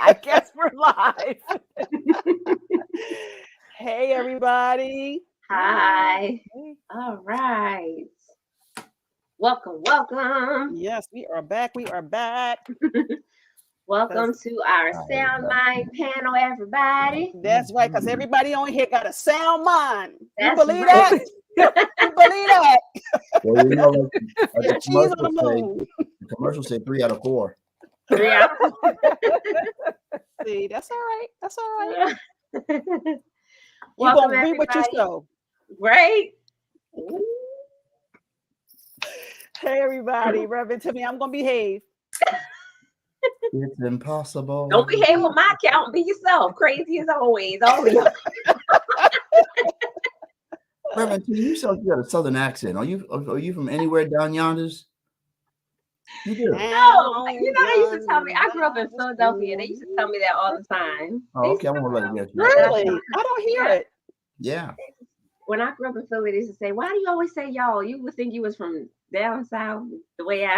I guess we're live. Hey, everybody. Hi. Hey. All right. Welcome. Yes, we are back. We are back. Welcome to our SoundMind Panel, everybody. That's right, because everybody on here got a sound mind. You That's believe right. that? You believe that? Well, you know, like Cheese on the moon. the commercial say 3 out of 4. Yeah. See, that's all right. That's all right. You Welcome, gonna read what you everybody. sow. Right? Hey, everybody. Reverend Timmy, I'm gonna behave. It's impossible. Don't behave on my account. Be yourself. Crazy as always. All of y'all. Reverend, you sound like you got a southern accent. Are you from anywhere down yonders? You do. No, you know they used to tell me. I grew up in Philadelphia. They used to tell me that all the time. Oh, okay, I'm gonna let it get you. Really? I don't hear it. Yeah. When I grew up in Philly, they used to say, "Why do you always say y'all? You would think you was from down south." The way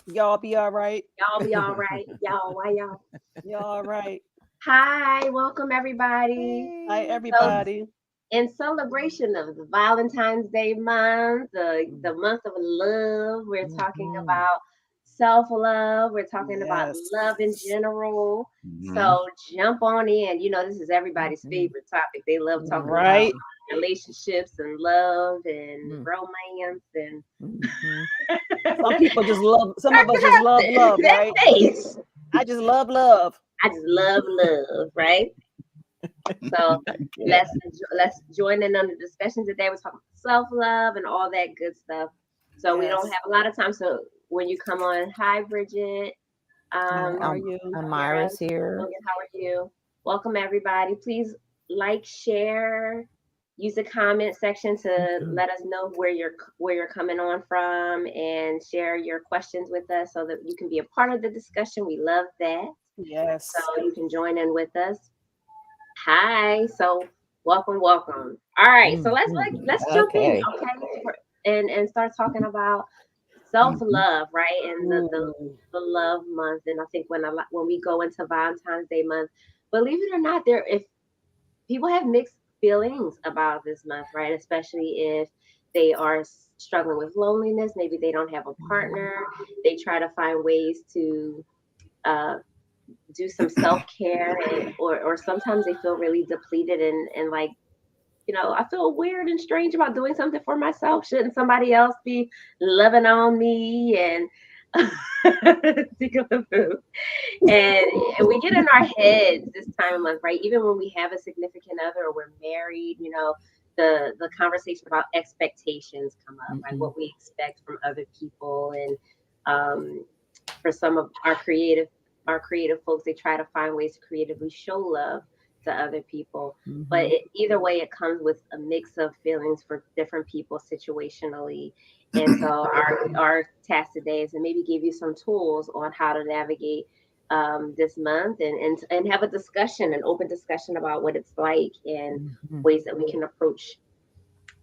Y'all be all right. y'all be all right. Y'all, why y'all? Y'all all right. Hi, welcome everybody. Hi, everybody. In celebration of the Valentine's Day month, the month of love, we're talking about self-love. We're talking about love in general. So jump on in. You know, this is everybody's favorite topic. They love talking about relationships and love and romance and some people just love. Some of us just love love, right? Face. I just love love. I just love love, right? So let's join in on the discussion today. We're talking self-love and all that good stuff. So we don't have a lot of time. So when you come on, hi Bridget. How are you? I'm Myra's here. How are you? Welcome everybody. Please like, share, use the comment section to let us know where you're coming on from and share your questions with us so that you can be a part of the discussion. We love that. Yes. So you can join in with us. Hi. So welcome. All right. So let's jump in, okay? And start talking about self-love, right? And the love month. And I think when we go into Valentine's Day month, believe it or not, if people have mixed feelings about this month, right? Especially if they are struggling with loneliness, maybe they don't have a partner. They try to find ways to do some self-care or sometimes they feel really depleted and like, you know, I feel weird and strange about doing something for myself. Shouldn't somebody else be loving on me and and we get in our heads this time of month, right? Even when we have a significant other or we're married, you know, the conversation about expectations come up, right? What we expect from other people. And for some of our creative folks, they try to find ways to creatively show love to other people. But either way, it comes with a mix of feelings for different people situationally. And so our task today is to maybe give you some tools on how to navigate this month and have a discussion, an open discussion about what it's like and ways that we can approach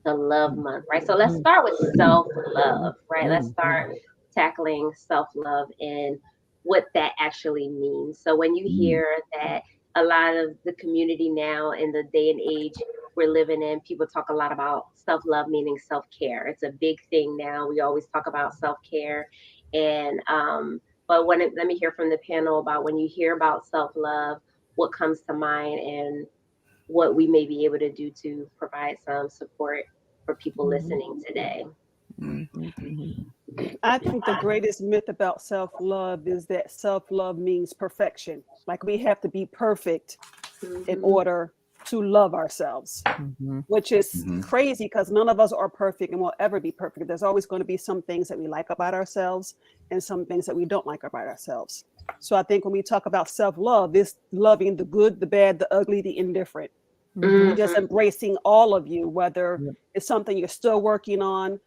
the love month, right? So let's start with self-love, right? Let's start tackling self-love and what that actually means. So when you hear that a lot of the community now in the day and age we're living in, people talk a lot about self-love, meaning self-care. It's a big thing now. We always talk about self-care. And but let me hear from the panel about when you hear about self-love, what comes to mind and what we may be able to do to provide some support for people listening today. I think the greatest myth about self-love is that self-love means perfection. Like we have to be perfect in order to love ourselves, which is crazy because none of us are perfect and will ever be perfect. There's always going to be some things that we like about ourselves and some things that we don't like about ourselves. So I think when we talk about self-love, it's loving the good, the bad, the ugly, the indifferent. Just embracing all of you, whether it's something you're still working on,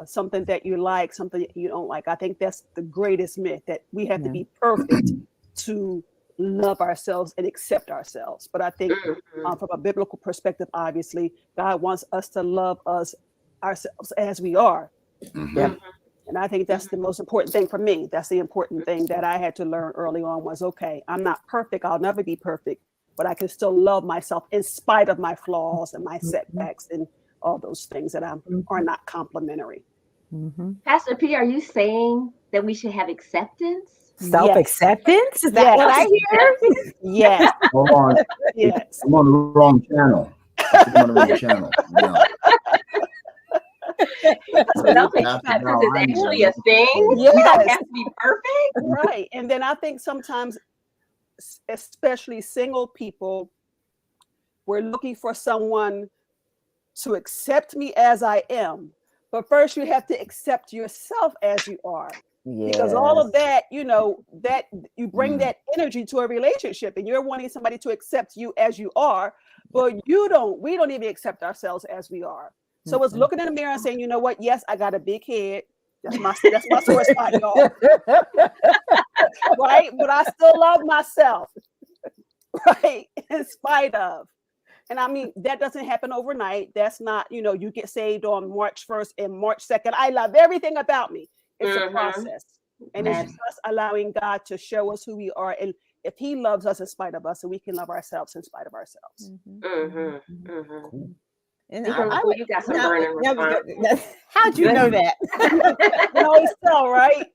something that you like, something that you don't like. I think that's the greatest myth, that we have to be perfect to love ourselves and accept ourselves. But I think from a biblical perspective, obviously, God wants us to love ourselves as we are. And I think that's the most important thing for me. That's the important thing that I had to learn early on was, okay, I'm not perfect. I'll never be perfect, but I can still love myself in spite of my flaws and my setbacks and all those things that are not complimentary. Pastor P, are you saying that we should have acceptance? Self-acceptance? Is that what I hear? Yes. Hold on. Yes. I'm on the wrong channel. I'm on the wrong channel. No. Self-acceptance is actually a thing. Yes. We don't have to be perfect. Right. And then I think sometimes, especially single people, we're looking for someone to accept me as I am. But first you have to accept yourself as you are. Yes. Because all of that, that you bring that energy to a relationship and you're wanting somebody to accept you as you are, but we don't even accept ourselves as we are. So it's looking in the mirror and saying, you know what? Yes, I got a big head. That's my sore spot, y'all. Right? But I still love myself. Right? In spite of. And I mean, that doesn't happen overnight. That's not, you get saved on March 1st and March 2nd. I love everything about me. It's a process. And it's just allowing God to show us who we are. And if he loves us in spite of us, then we can love ourselves in spite of ourselves. And you got some burning response. How'd you know that? You always tell, right?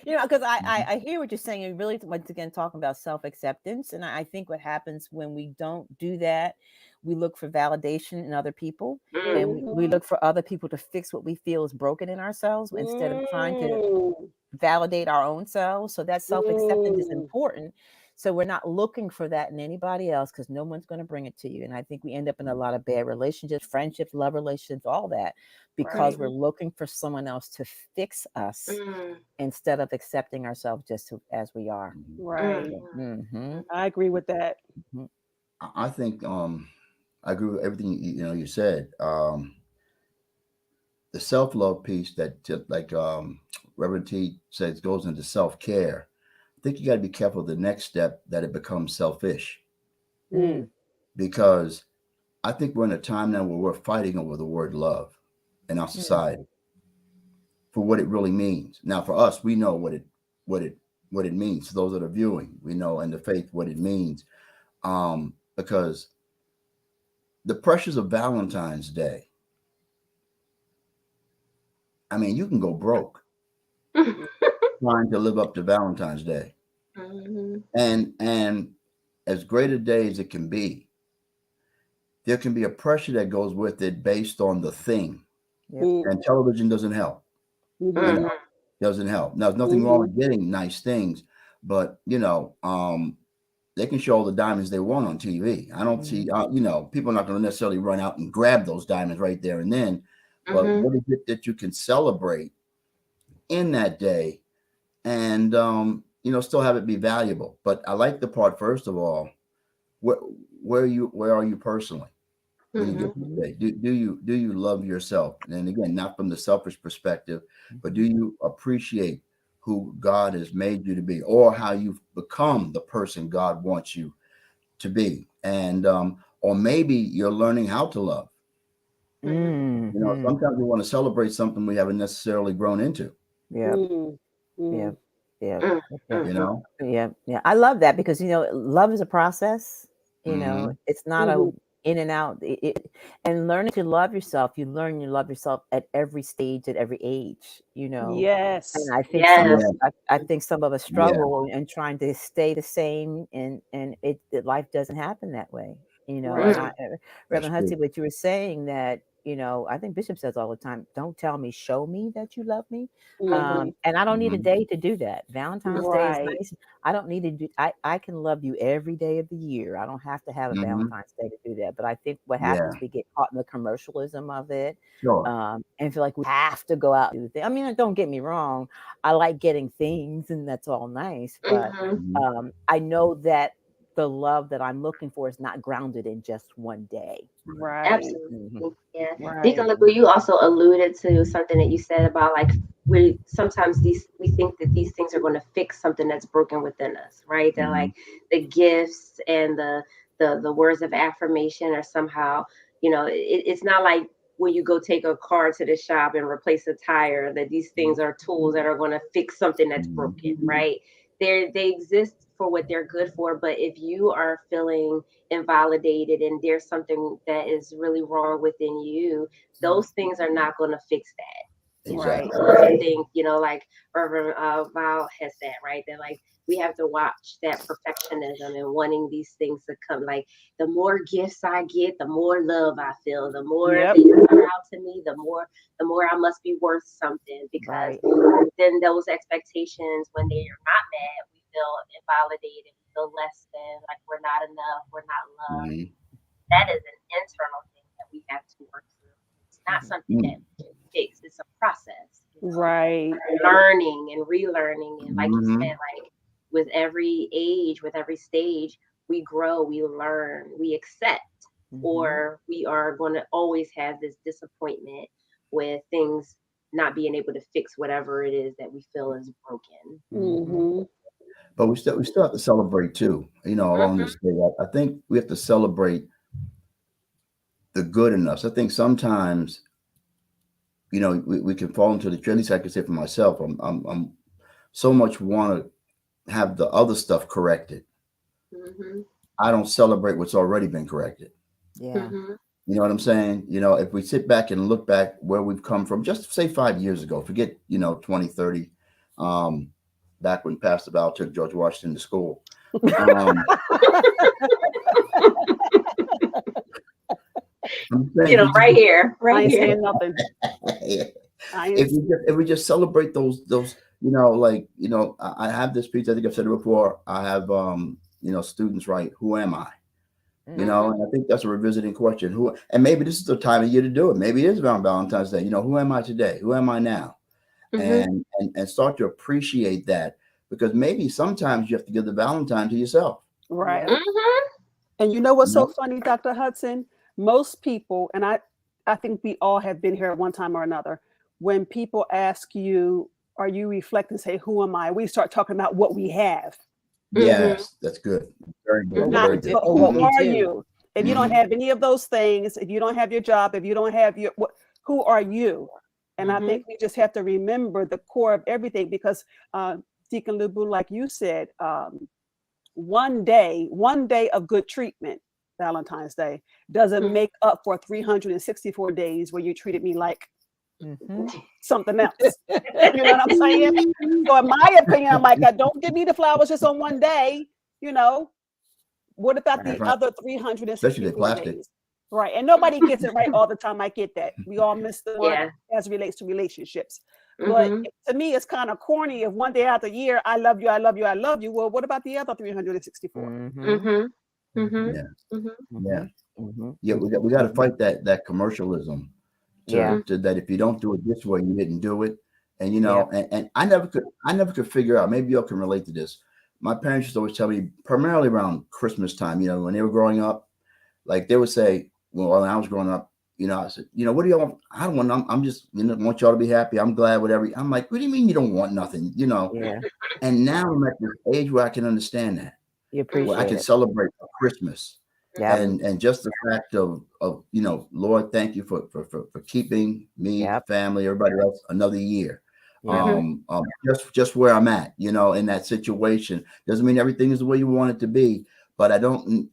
Because I hear what you're saying. You're really, once again, talking about self-acceptance. And I think what happens when we don't do that, we look for validation in other people. And we look for other people to fix what we feel is broken in ourselves instead of trying to validate our own selves. So that self-acceptance is important. So we're not looking for that in anybody else because no one's going to bring it to you. And I think we end up in a lot of bad relationships, friendships, love relationships, all that, because we're looking for someone else to fix us instead of accepting ourselves just as we are. Right. I agree with that. I think I agree with everything you said. The self-love piece that, like Reverend T says, goes into self-care. I think you got to be careful of the next step that it becomes selfish. Because I think we're in a time now where we're fighting over the word love in our society for what it really means. Now, for us, we know what it means. For those that are viewing, we know in the faith what it means. Because the pressures of Valentine's Day, I mean, you can go broke trying to live up to Valentine's Day. And as great a day as it can be, there can be a pressure that goes with it based on the thing. And television doesn't help. Doesn't help. Now, there's nothing wrong with getting nice things, but they can show all the diamonds they want on TV. I don't see, people are not going to necessarily run out and grab those diamonds right there and then. But what is it that you can celebrate in that day and, still have it be valuable? But I like the part, first of all, where are you personally? When you get to the day? Do you love yourself? And again, not from the selfish perspective, but do you appreciate who God has made you to be, or how you've become the person God wants you to be? And or maybe you're learning how to love. Sometimes we want to celebrate something we haven't necessarily grown into. Yeah. I love that because love is a process. It's not a in and out. And learning to love yourself, you love yourself at every stage, at every age. Yes. And I think I think some of us struggle in trying to stay the same, and life doesn't happen that way. And Reverend Hudson, what you were saying that. I think Bishop says all the time, don't tell me, show me that you love me. And I don't need a day to do that. Valentine's Day is nice. I don't need to do, I can love you every day of the year. I don't have to have a Valentine's Day to do that. But I think what happens, we get caught in the commercialism of it. And feel like we have to go out and do the thing. I mean, don't get me wrong. I like getting things and that's all nice. But I know that the love that I'm looking for is not grounded in just one day. Right. Absolutely. Yeah. Deacon LeGrue, you also alluded to something that you said about like we think that these things are going to fix something that's broken within us, right? That like the gifts and the words of affirmation are somehow, it's not like when you go take a car to the shop and replace a tire, that these things are tools that are going to fix something that's broken, right? They exist for what they're good for, but if you are feeling invalidated and there's something that is really wrong within you, those things are not going to fix that. Exactly. I think, like Reverend Val has said, right? That like we have to watch that perfectionism and wanting these things to come. Like the more gifts I get, the more love I feel. The more they come out to me, the more I must be worth something. Because then those expectations, when they are not met, we feel invalidated, we feel less than, like we're not enough, we're not loved. That is an internal thing that we have to work through. It's not something that we can fix. It's a process. Right. Learning and relearning. And like you said, like with every age, with every stage, we grow, we learn, we accept, or we are going to always have this disappointment with things not being able to fix whatever it is that we feel is broken. But we still have to celebrate too, along this day. I think we have to celebrate the good in us. I think sometimes, we can fall into the, at least I can say for myself, I'm so much want to have the other stuff corrected. I don't celebrate what's already been corrected. Yeah. You know what I'm saying? If we sit back and look back where we've come from, just say 5 years ago, forget, 20, 30, back when Pastor Val took George Washington to school. Right here. I ain't saying nothing. If we just celebrate those, I have this piece, I think I've said it before. I have, students write, who am I? And I think that's a revisiting question. And maybe this is the time of year to do it. Maybe it is around Valentine's Day. Who am I today? Who am I now? And start to appreciate that, because maybe sometimes you have to give the Valentine to yourself. Right. And you know what's so funny, Dr. Hudson? Most people, and I think we all have been here at one time or another, when people ask you, are you reflecting, say, who am I? We start talking about what we have. Yes, that's good. Very good. Very good. Who are you? If you don't have any of those things, if you don't have your job, if you don't have who are you? And I think we just have to remember the core of everything, because Deacon Lubu, like you said, one day of good treatment, Valentine's Day, doesn't make up for 364 days where you treated me like something else. You know what I'm saying? So in my opinion, I'm like, don't give me the flowers just on one day. What about the other 364 days? Right. And nobody gets it right all the time. I get that. We all miss the one as it relates to relationships. But to me, it's kind of corny if one day out the year, I love you, I love you, I love you. Well, what about the other 364? Yeah, we got to fight that commercialism. That if you don't do it this way, you didn't do it. And and I never could figure out. Maybe y'all can relate to this. My parents used to always tell me, primarily around Christmas time, when they were growing up, like they would say, well, when I was growing up, I said, what do y'all? I don't want. I'm just want y'all to be happy. I'm glad, whatever. I'm like, what do you mean you don't want nothing? And now I'm at this age where I can understand that. You appreciate where I can celebrate Christmas. And just the fact of Lord, thank you for keeping me, family, everybody else another year. Just where I'm at, in that situation. Doesn't mean everything is the way you want it to be, but I don't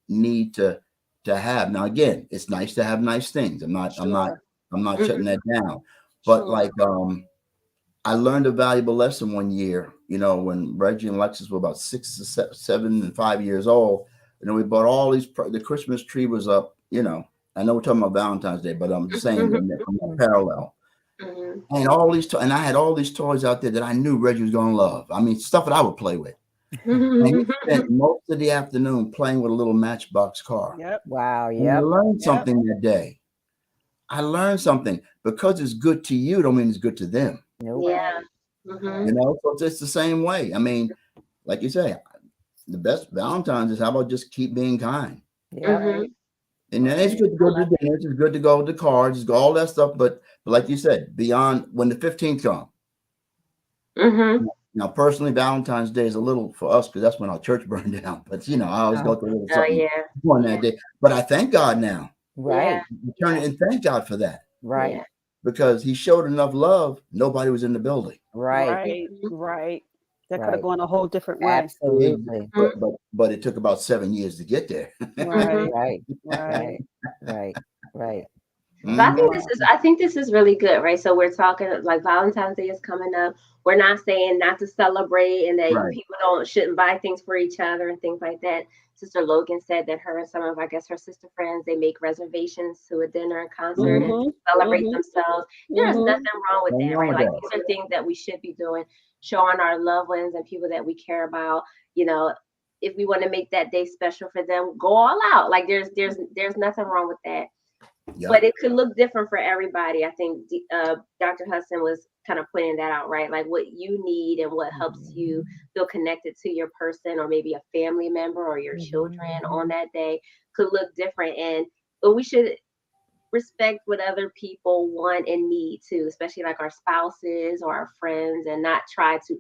need to have. Now again, it's nice to have nice things. I'm not shutting that down. But I learned a valuable lesson one year, when Reggie and Lexus were about 6, 7, and 5 years old. We bought all these. The Christmas tree was up. I know we're talking about Valentine's Day, but I'm just saying from that parallel. And all these, and I had all these toys out there that I knew Reggie was going to love. I mean, stuff that I would play with. And he spent most of the afternoon playing with a little Matchbox car. Wow. And I learned something that day. I learned something. Because it's good to you, don't mean it's good to them. So it's the same way. I mean, like you say, the best Valentine's is how about just keep being kind. And then it's good to go to the dinners, it's good to go to the cards, it's all that stuff. But like you said, beyond when the 15th comes. Now, personally, Valentine's Day is a little for us because that's when our church burned down. But I always go through a little something on that day. But I thank God now. Right. Return it and thank God for that. Right. Because he showed enough love, nobody was in the building. Right. That could have gone a whole different way. Absolutely. But it took about 7 years to get there. Right. So I think this is really good, right? So we're talking like Valentine's Day is coming up. We're not saying not to celebrate and that people shouldn't buy things for each other and things like that. Sister Logan said that her and some of, I guess, her sister friends, they make reservations to a dinner and concert and celebrate themselves. There's nothing wrong with that, right? Like these are things that we should be doing, showing our loved ones and people that we care about. You know, if we want to make that day special for them, go all out. Like there's nothing wrong with that. Yep. But it could look different for everybody. I think Dr. Hudson was kind of pointing that out, right? Like what you need and what helps you feel connected to your person or maybe a family member or your children on that day could look different. But we should respect what other people want and need too, especially like our spouses or our friends, and not try to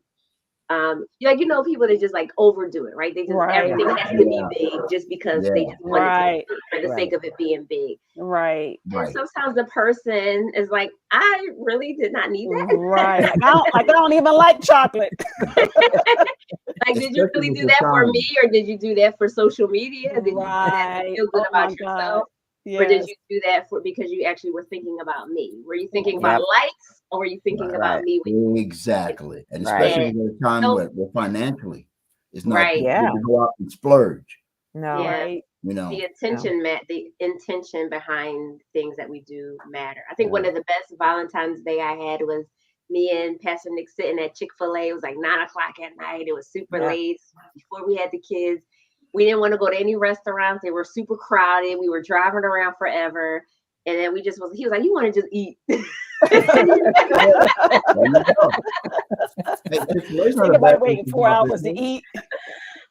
like, you know, people that just like overdo it, right? They just everything has to be big just because they just want it to be for the sake of it being big. Right. And sometimes the person is like, I really did not need that. Right. I don't even like chocolate. Like, did you really do that for me, or did you do that for social media? Did you do that to feel good about yourself? Yes. Or did you do that because you actually were thinking about me? Were you thinking about likes, or were you thinking about me? Exactly. And especially at a time where financially it's not to go out and splurge. No. Right. You know, the intention behind things that we do matter. I think one of the best Valentine's Day I had was me and Pastor Nick sitting at Chick-fil-A. It was like 9:00 at night. It was super late before we had the kids. We didn't want to go to any restaurants. They were super crowded. We were driving around forever. And then he was like, you want to just eat. Think about waiting 4 hours to eat.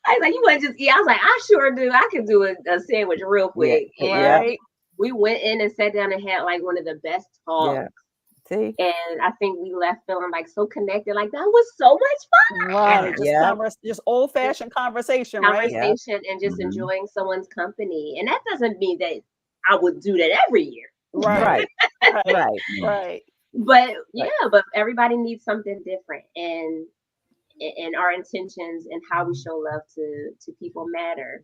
I was like, you want to just eat? I was like, I sure do. I could do a sandwich real quick. We went in and sat down and had like one of the best talks. See? And I think we left feeling like so connected. Like that was so much fun. Right. Just old-fashioned conversation, right? Conversation and just enjoying someone's company. And that doesn't mean that I would do that every year. Right. But but everybody needs something different, and our intentions and how we show love to people matter.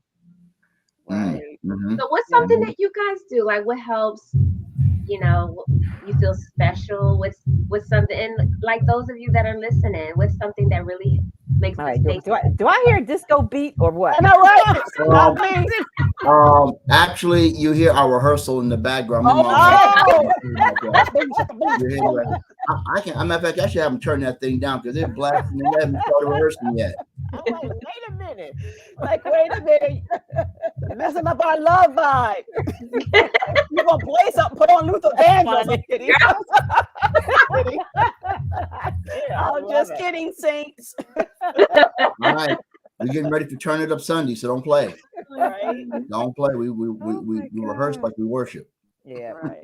Right. So what's something that you guys do? Like what helps, you know, you feel special? What's something, and like those of you that are listening, what's something that really makes do I hear a disco beat or what? I know, right? Actually, you hear our rehearsal in the background. I'm I should have them turn that thing down because they're blasting and they haven't started rehearsing yet. Wait a minute. You're messing up our love vibe. You're gonna play something, put on Luther Vandross. I'm just kidding, saints. All right. We're getting ready to turn it up Sunday, so don't play. Right. Don't play. We rehearse like we worship. Yeah. Right.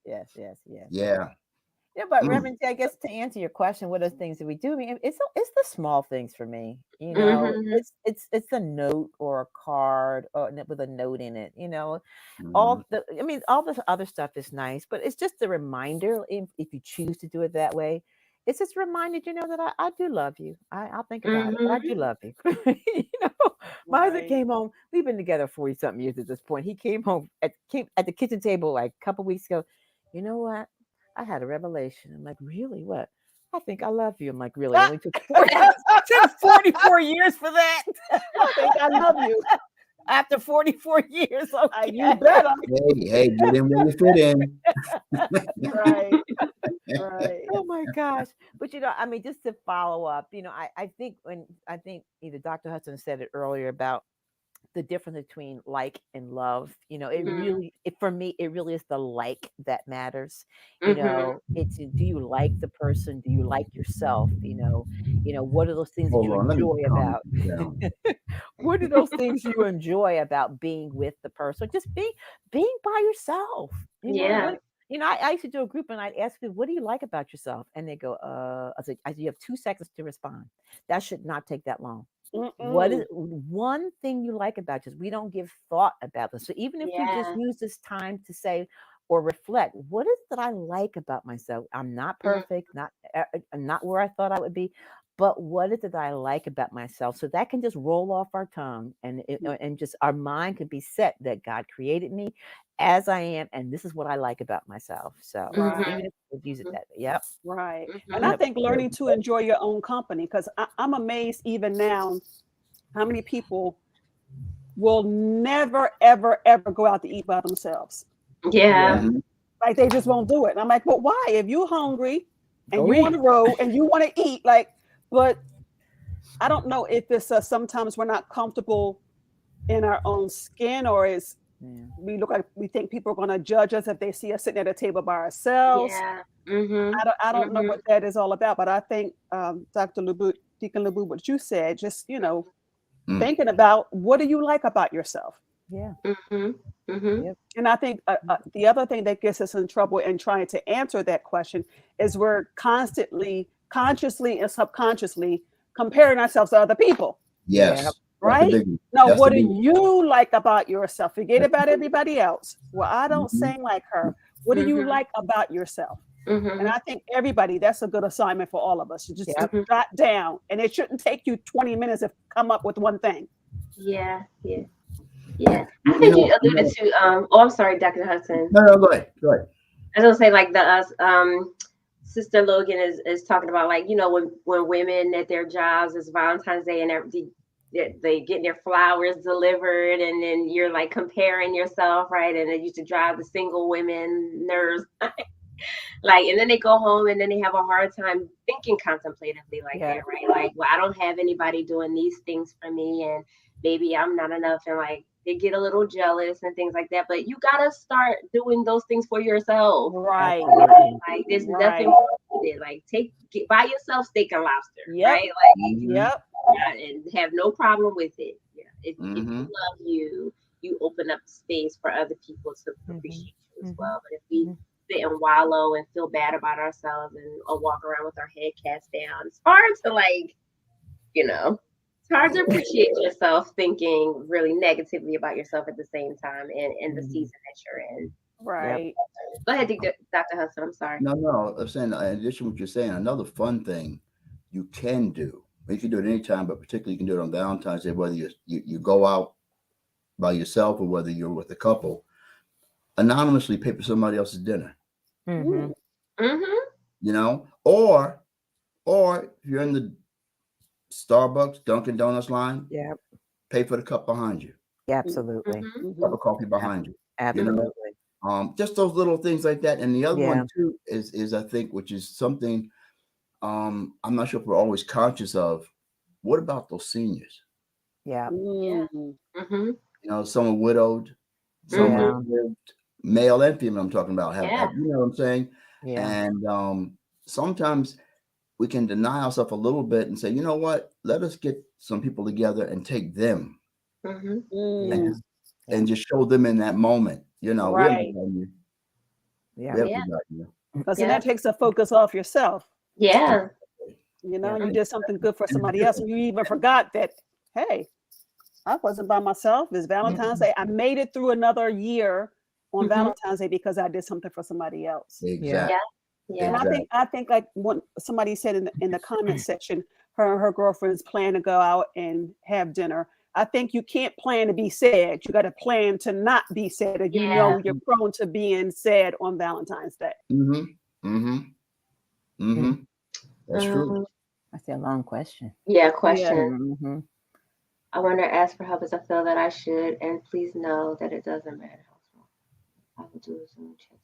Yes. Yeah. Yeah, but Reverend, I guess to answer your question, what are the things that we do? I mean, it's the small things for me. You know, it's a note or a card or with a note in it. You know, all the other stuff is nice, but it's just a reminder. If you choose to do it that way, it's just a reminder. You know that I do love you. I'll think about it, but I do love you. You know, my husband came home. We've been together 40-something years at this point. He came home at the kitchen table like a couple weeks ago. You know what? I had a revelation. I'm like, really? What? I think I love you. I'm like, really? It only took 44 years for that. I think I love you. After 44 years. Okay. You better. Hey, get in where you fit in. Right. Oh my gosh. But you know, I mean, just to follow up, you know, I think either Dr. Hudson said it earlier about the difference between like and love, you know, for me, it really is the like that matters. You know, it's, do you like the person? Do you like yourself? You know, what are those things that you enjoy about? What are those things you enjoy about being with the person? Just being by yourself. You know? You know, I used to do a group and I'd ask people, what do you like about yourself? And they go, I said, you have 2 seconds to respond. That should not take that long. What is one thing you like about yourself? We don't give thought about this. So even if we just use this time to say or reflect, what is that I like about myself? I'm not perfect, I'm not where I thought I would be, but what is it that I like about myself? So that can just roll off our tongue, and just our mind can be set that God created me as I am, and this is what I like about myself. So even if we use it that way, yep. Right. And I think learning to enjoy your own company, because I'm amazed even now how many people will never, ever, ever go out to eat by themselves. Yeah. Like they just won't do it. And I'm like, but why? If you're hungry and you on the road and you want to eat, like, but I don't know if it's sometimes we're not comfortable in our own skin, or is we look like we think people are going to judge us if they see us sitting at a table by ourselves. Yeah. I don't know what that is all about, but I think Dr. LeBout, Deacon LeBout, what you said, just thinking about what do you like about yourself. Yeah. Yep. And I think the other thing that gets us in trouble in trying to answer that question is we're constantly, consciously and subconsciously comparing ourselves to other people. Yes. Yep. Right? No, what do you like about yourself? Forget about everybody else. Well, I don't sing like her. What do you like about yourself? And I think everybody, that's a good assignment for all of us. You just jot down, and it shouldn't take you 20 minutes to come up with one thing. Yeah. I think you alluded to. I'm sorry, Dr. Hudson. No, go ahead. I was gonna say, like Sister Logan is talking about, like, when women at their jobs, it's Valentine's Day and they get their flowers delivered, and then you're like comparing yourself, right? And it used to drive the single women nerves. Like, and then they go home and then they have a hard time thinking contemplatively like that, right? Like, well, I don't have anybody doing these things for me, and maybe I'm not enough, and like they get a little jealous and things like that. But you gotta start doing those things for yourself, right? Like, there's nothing wrong with it. Like, buy yourself steak and lobster, right? Like, and have no problem with it. If you love you open up space for other people to appreciate you as well. But if we sit and wallow and feel bad about ourselves and walk around with our head cast down, it's hard to, like, it's hard to appreciate yourself thinking really negatively about yourself at the same time in the season that you're in. Right. Go ahead, Dr. Hudson. I'm sorry. No. I'm saying, in addition to what you're saying, another fun thing you can do. You can do it anytime, but particularly you can do it on Valentine's Day, whether you go out by yourself or whether you're with a couple. Anonymously pay for somebody else's dinner. Mm-hmm. Or if you're in the Starbucks, Dunkin' Donuts line, pay for the cup behind you. Yeah, absolutely. Cup of coffee behind you. Absolutely. Just those little things like that. And the other one too is I think, which is something I'm not sure if we're always conscious of. What about those seniors? Yeah. Some are widowed, some are male and female. I'm talking about you know what I'm saying? Yeah. And sometimes we can deny ourselves a little bit and say, you know what? Let us get some people together and take them and just show them in that moment. Right. Because then that takes the focus off yourself. Yeah. You did something good for somebody else, and you even forgot that, hey, I wasn't by myself. It's Valentine's Day. I made it through another year on Valentine's Day because I did something for somebody else. Exactly. And I think like what somebody said in the comment section, her and her girlfriends plan to go out and have dinner. I think you can't plan to be sad. You got to plan to not be sad, if you know you're prone to being sad on Valentine's Day. That's true. That's a long question. Yeah, question. I want to ask for help as I feel that I should, and please know that it doesn't matter. I will do a Zoom chat.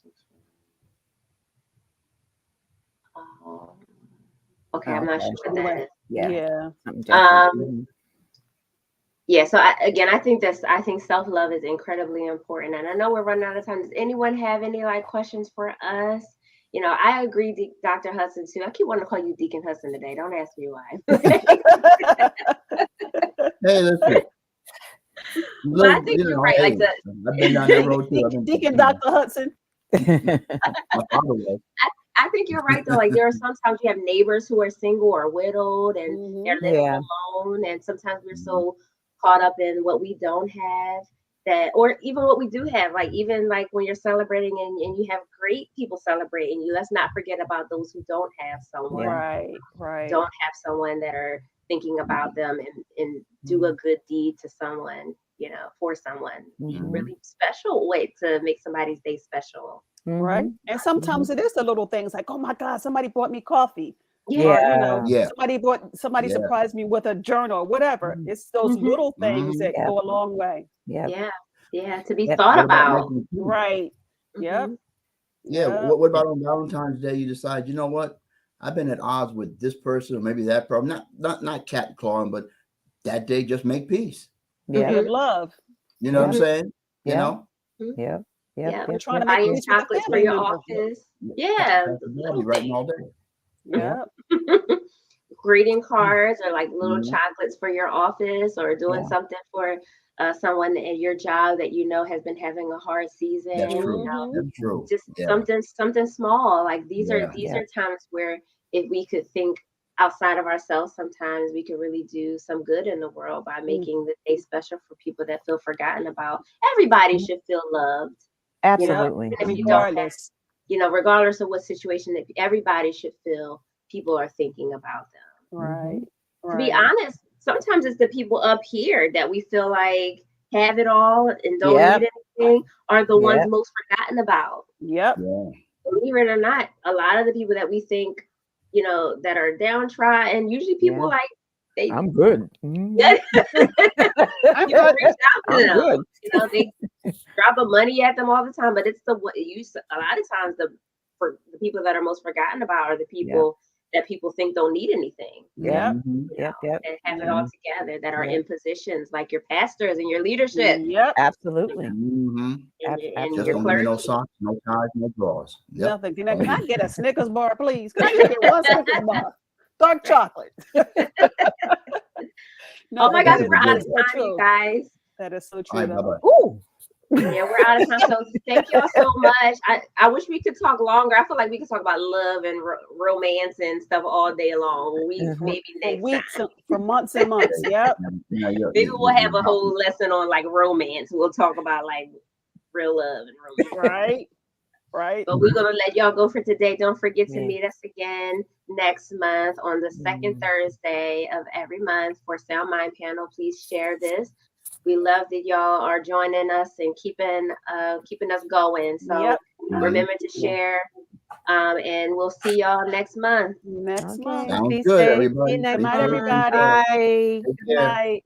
Okay, I'm not sure what that is. So I think self-love is incredibly important, and I know we're running out of time. Does anyone have any questions for us? I agree, Dr. Hudson too. I keep wanting to call you Deacon Hudson today. Don't ask me why. Hey, listen. But I think you're right. I've been down that road too. Deacon Dr. Hudson. I think you're right though. Like, there are sometimes you have neighbors who are single or widowed and they're living alone, own, and sometimes we're so caught up in what we don't have that, or even what we do have, like even like when you're celebrating and you have great people celebrating you, let's not forget about those who don't have someone, don't have someone that are thinking about them and do a good deed to someone, you know, for someone. Really special way to make somebody's day special. Right. And sometimes it is the little things like, oh my God, somebody brought me coffee. Yeah. Or, you know, somebody surprised me with a journal or whatever. It's those little things that go a long way. Yeah, to be thought about. Right. Yeah. What about on Valentine's Day you decide, you know what? I've been at odds with this person or maybe that problem. Not cat clawing, but that day just make peace. Give love. You know what I'm saying? You know? Yeah. We're trying to buying make chocolates for your office. Writing all day. Yeah. Greeting cards or like little chocolates for your office, or doing something for someone at your job that you know has been having a hard season. That's true. You know? That's true. Just something small. Like these are times where if we could think outside of ourselves, sometimes we could really do some good in the world by making the day special for people that feel forgotten about. Everybody should feel loved. Absolutely. You know? If you don't have, you know, regardless of what situation, that everybody should feel people are thinking about them. Right. To be honest, sometimes it's the people up here that we feel like have it all and don't need anything are the ones most forgotten about. Believe it or not, a lot of the people that we think, you know, that are downtrodden, usually people like I'm good. People reach out to them. Good. You know, they dropping money at them all the time, but it's a lot of times for the people that are most forgotten about are the people that people think don't need anything. That have it all together, that are in positions like your pastors and your leadership. Absolutely. And just your don't give me no socks, no ties, no drawers. Nothing. Can I get a Snickers bar, please? Can I just get one Snickers bar? Dark chocolate. Oh my gosh, we're out of time, you guys. That is so true. Ooh. Yeah, we're out of time. So thank y'all so much. I wish we could talk longer. I feel like we could talk about love and romance and stuff all day long. Maybe next weeks, time. For months and months. Maybe we'll have a whole lesson on like romance. We'll talk about like real love and romance. Right. But we're gonna let y'all go for today. Don't forget to meet us again next month on the second Thursday of every month for SoundMind Panel. Please share this. We love that y'all are joining us and keeping us going. So remember to share. And we'll see y'all next month. Sounds good, everybody. Good night, everybody. Bye. Good night.